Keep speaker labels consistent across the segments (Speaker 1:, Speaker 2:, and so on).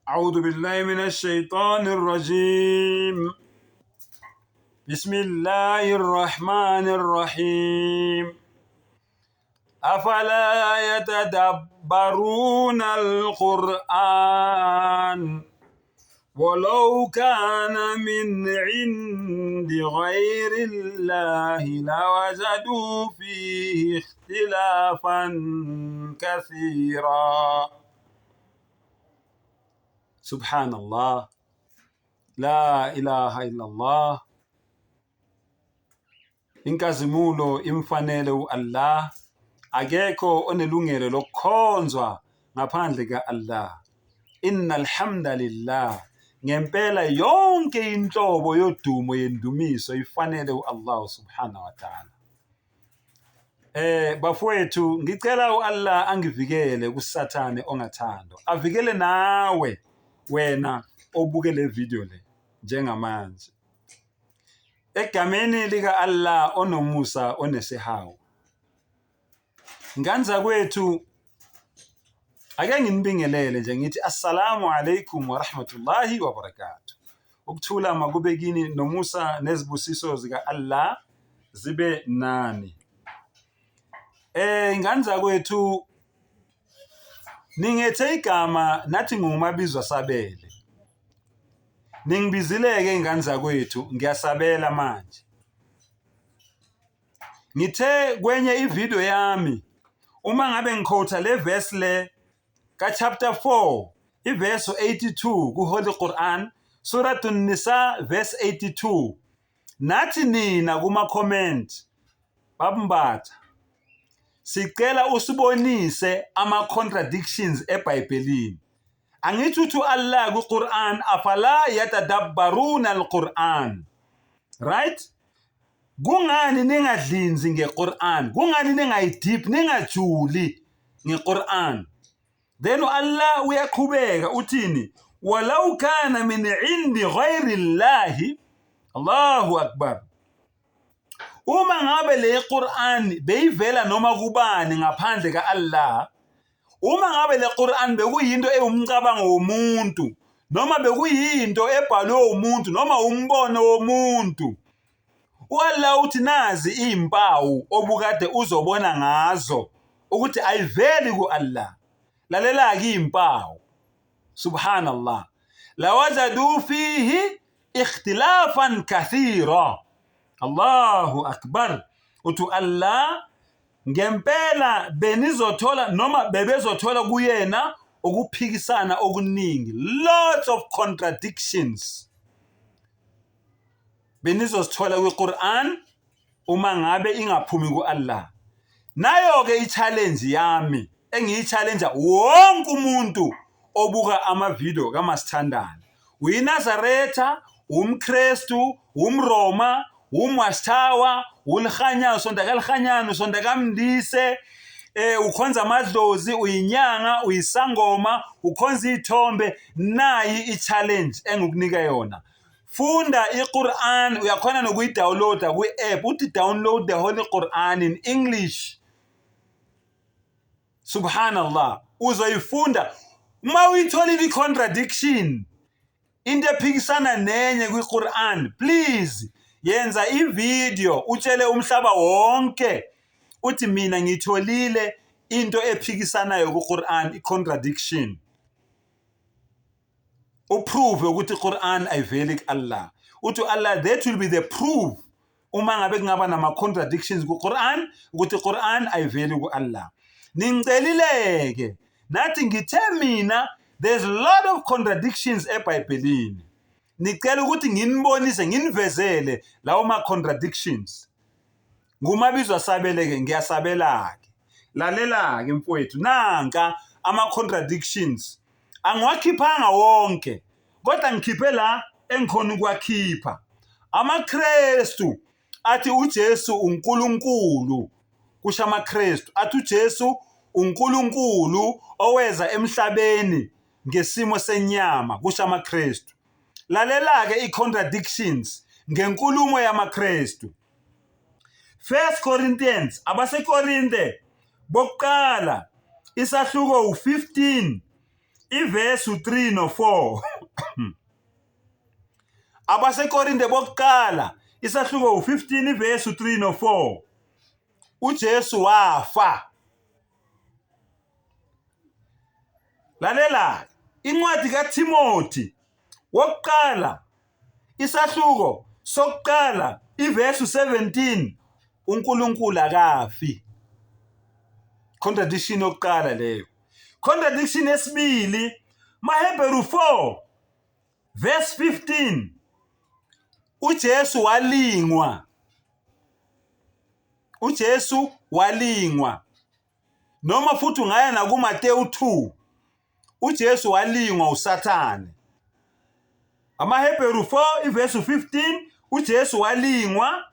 Speaker 1: أعوذ بالله من الشيطان الرجيم. بسم الله الرحمن الرحيم. أفلا يتدبرون القرآن ولو كان من عند غير الله لوجدوا فيه اختلافا كثيرا. سبحان الله، لا إله إلا الله. Inkazimulo imfanele uAllah, akekho onelungelo lokukhonzwa ngaphandle kaAllah. Innal hamdalillah, ngempela yonke inhlobo yodumo yendumiso ifanele uAllah subhanahu wa ta'ala. Bafowethu, ngicela uAllah angivikele kusathane ongathandwa, avikele nawe wena obuke le video le njengamanje. Egameni lika Allah onomusa onesihawu. Nganza kwethu ake nginibingelele nje ngithi assalamu alaikum wa rahmatullahi wa barakatuh. Ukuthula makube kini nomusa nezibusiso zika Allah zibe nani. Nganza kwethu ningethe igama nathi ngumabizwa sabele. Ningibizileke inganza kwethu, ngiyasabela manje. Ngithe kwenye ivideo yami uma ngabe ngikhotha le verse le ka chapter 4 iverse 82 ku Holy Quran, Surah An-Nisa verse 82. Nathi nina kuma comment babumbatha sicela usibonise ama contradictions eBhayibhelini. Angithi uthi Allah ku Quran afala yatadabbaruna al-Quran. Right? Kungani ningadlinzi ngeQuran? Kungani ningayideep, ningajuli ngeQuran? Then Allah uyaqhubeka uthini? Walau kana min indi ghayri Allah. Allahu akbar. Uma ngabe le Quran beyivela noma kubani ngaphandle kaAllah, uma ngabe le Quran bekuyinto ewumcabango womuntu, noma bekuyinto ebhalwe umuntu noma umbono womuntu, uAllah uthi nazi izimpawu obukade uzobona ngazo ukuthi ayiveli kuAllah. Lalela ke izimpawu. Subhanallah. Lawajadu fihi ikhtilafan kathira. Allahu akbar. Uthi Allah ngempela benizothola noma bebezothola kuyena ukuphikisana okuningi, lots of contradictions benizosithola kwiQuran uma ngabe ingaphumi kuAllah. Nayo ke i-challenge yami engiyi-challenge wonke umuntu obuka ama-video kaMasithandana, uyinazaretha, umKristu, umRoma, umWashtawa, ulikhanya usonda kalikhanyana, usonda kamndise, ukhonza amadlozi, uyinyanga, uyisangoma, ukhonza ithombe. Nayi i-challenge engikunika yona. Funda iQuran, uyakhona nokuyidownloada kwi-app, uthi download the Holy Quran in English. Subhanallah. Uzoyifunda. Uma uyitholile i-contradiction, into ephikisana nenye kwiQuran, please yenza ivideo utshele umhlaba wonke uthi mina ngitholile into ephikisanayo kuQuran, i-contradiction. Uprove ukuthi iQuran ayiveli kuAllah. Uthi Allah, that will be the proof uma ngabe kungaba nama contradictions kuQuran ukuthi iQuran ayiveli kuAllah. Ningicelileke nathi ngithe mina there's a lot of contradictions eBhayibhelini. Nicela ukuthi nginibonise, nginivezele lawo ma contradictions. Ngumabizwa sabeleke, ngiyasabela ke. Lalela ke mfowethu, nanka ama contradictions. Angiwakhiphanga wonke, kodwa ngikhiphe la engikhona ukwakhipha. AmaKristu athi uJesu uNkulunkulu. Kusho amaKristu athi uJesu uNkulunkulu oweza emhlabeni ngesimo senyama. Kusho amaKristu. Lalela ke i-contradictions ngenkulumo yamaKristu. 1 Corinthians, abaseKorinte bokuqala isahluko u15 iverse 3 no 4 abasekorinte bokuqala isahluko u15 iverse 3 no 4 uJesu wafa. Lalela incwadi kaTimothy wokuqala isahluko sokuqala iverse 17 uNkulunkulu akafi. Contradiction yokuqala leyo. Contradiction yesibili maHebheru 4 verse 15 uJesu walingwa. uJesu walingwa. Noma futhi ungaya na kuMateyu 2 uJesu walingwa uSathane. AmaHebheru 4 iverse 15 uJesu walingwa.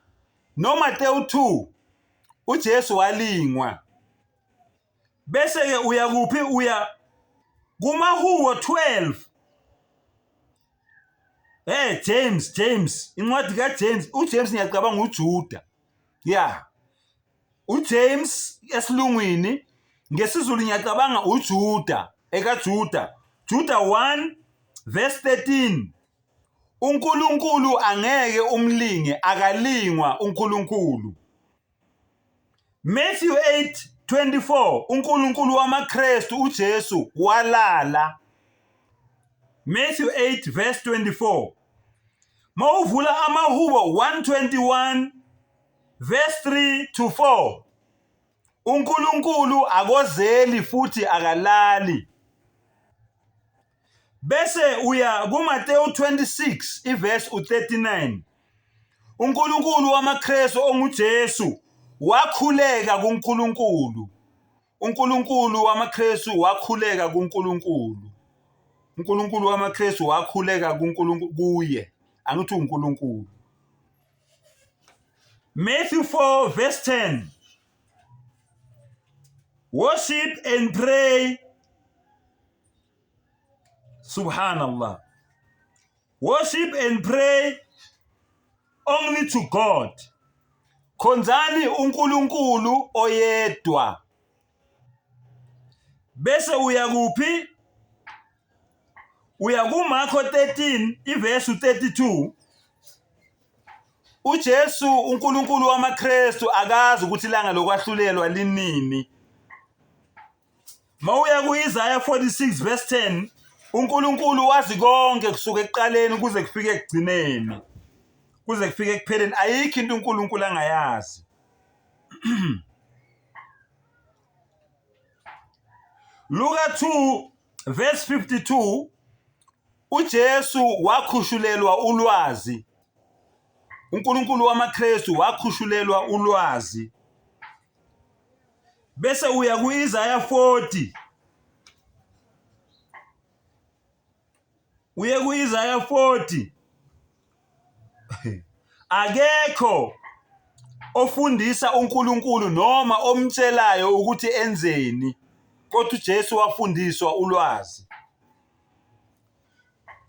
Speaker 1: NoMateyu 2 uJesu walingwa. Bese ke uya kuphi? Uya kumaHubo 12. James incwadi kaJames. uJames ngiyacabanga uJuda. uJames esilungwini ngesizulu ngiyacabanga uJuda ekaJuda. Juda 1 verse 13 uNkulunkulu angeke umlinge, akalingwa uNkulunkulu. Matthew 8:24 uNkulunkulu wamaKristu uJesu walala. Matthew 8 verse 24 mawuvula amaHubo 121 verse 3 to 4 uNkulunkulu akozeli futhi akalali. Bese uya kuMateyu 26 iverse 39 uNkulunkulu wamaKristu onguJesu wakhuleka kuNkulunkulu. uNkulunkulu wamaKristu wakhuleka kuNkulunkulu. uNkulunkulu wamaKristu wakhuleka kuNkulunkulu kuye, angithi uNkulunkulu. Matthew 4 verse 10 worship and pray. Subhanallah. Worship and pray only to God. Khonzani uNkulunkulu oyedwa. Bese uya kuphi? Uya kuMarko 13 iverse 32 uJesu uNkulunkulu wamaKristu akazi ukuthi ilanga lokwahlulelwa linini. Mawuya kuIsaiah 46 verse 10 uNkulunkulu wazi konke kusuka ekuqaleni kuze kufike ekugcineni, kuze kufike ekupheleni. Ayikho into uNkulunkulu angayazi. Luka 2 verse 52 uJesu wakhushulelwa ulwazi. uNkulunkulu wamaKristu wakhushulelwa ulwazi. Bese uya kuIsaiah 40 uye kuIsaiah 40 akekho ofundisa uNkulunkulu noma omtshelayo ukuthi enzeni, kodwa uJesu wafundiswa ulwazi.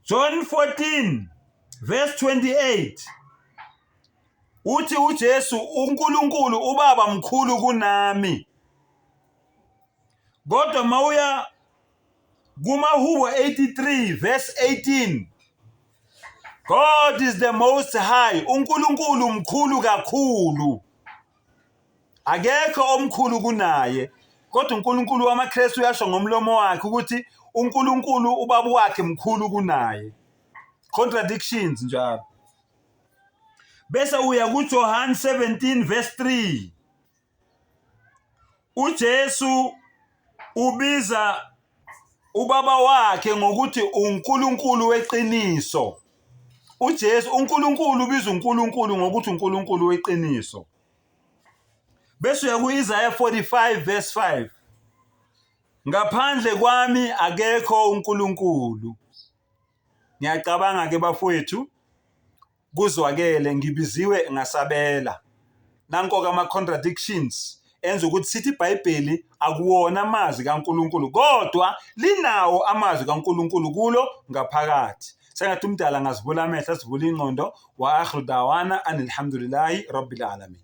Speaker 1: John 14 verse 28 uthi uJesu uNkulunkulu ubaba mkhulu kunami. Kodwa mawuya kumaHubo 83 verse 18 God is the most high, uNkulunkulu mkhulu kakhulu, akekho omkhulu kunaye. Kodwa uNkulunkulu wamaKristu uyasho ngomlomo wakhe ukuthi uNkulunkulu ubaba wakhe mkhulu kunaye. Contradictions njalo. Bese uya kuJohn 17 verse 3 uJesu ubiza ubaba wakhe ngokuthi uNkulunkulu weqiniso. uJesu uNkulunkulu ubiza uNkulunkulu ngokuthi uNkulunkulu weqiniso. Bese uya kuIsaiah 45 verse 5 ngaphandle kwami akekho uNkulunkulu. Ngiyacabanga ke bafowethu kuzwakele ngibiziwe ngasabela. Nanko ke ama contradictions enza ukuthi sithi iBhayibheli akuwona amazwi kaNkulunkulu kodwa linawo amazwi kaNkulunkulu kulo ngaphakathi. Sengathi umdala ngazivula amehlo, azivula ingqondo. Wa akhiru dawana anilhamdulillahi rabbil alamin.